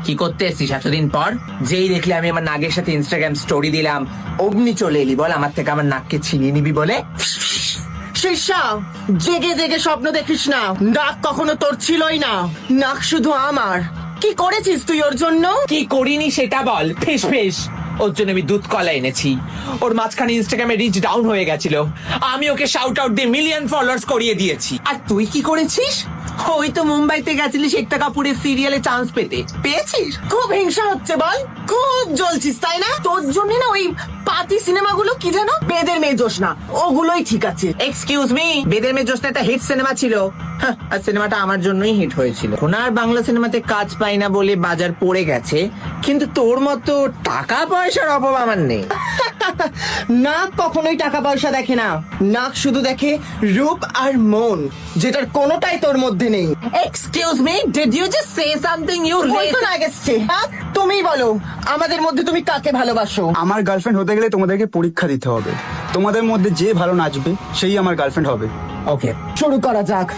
কি করতে এসছিস এতদিন পর? যেই দেখলে আমি আমার নাগের সাথে ইনস্টাগ্রাম স্টোরি দিলাম অমনি চলে এলি বল আমার থেকে আমার নাককে ছিনিয়ে নিবি বলে। শীর্ষা, জেগে জেগে স্বপ্ন দেখিস না। নাক কখনো তোর ছিলই না, নাক শুধু আমার। কি করেছিস তুই ওর জন্য? কি করিনি সেটা বল। ফিস ফিস। ওর জন্য আমি দুধ কলা এনেছি। ওর মাঝখানে ইনস্টাগ্রামে রিচ ডাউন হয়ে গেছিল, আমি ওকে শাউট আউট দিয়ে মিলিয়ন ফলোয়ার্স করিয়ে দিয়েছি। আর তুই কি করেছিস? ওই তো মুম্বাইতে গেছিলিস একতা কাপুরের সিরিয়ালে চান্স পেতে, পেয়েছিস? খুব হিংসা হচ্ছে বল, খুব জ্বলছিস তাই না? তোর জন্য না ওই পাতি সিনেমাগুলো কি যেন বেদের মেয়ে জোসনা, ওগুলোই ঠিক আছে। এক্সকিউজ মি, বেদের মেয়ে জোসনা একটা হিট সিনেমা ছিল। হ্যাঁ, আর সিনেমাটা আমার জন্যই হিট হয়েছিল। এখন আর বাংলা সিনেমাতে কাজ পাই না বলে বাজার পড়ে গেছে, কিন্তু তোর মতো টাকা পয়সার অভাব আমার নেই। নাক কখনোই টাকা পয়সা দেখে না, নাক শুধু দেখে রূপ আর মন, যেটার কোনোটাই তোর মধ্যে নেই। Excuse me, did you just say something you ওই তো না গেছে। তুমিই বলো, আমাদের মধ্যে তুমি কাকে ভালোবাসো? আমার গার্লফ্রেন্ড হতে গেলে তোমাদেরকে পরীক্ষা দিতে হবে। তোমাদের মধ্যে যে ভালো নাচবে সেই আমার গার্লফ্রেন্ড হবে। ওকে, শুরু করা যাক।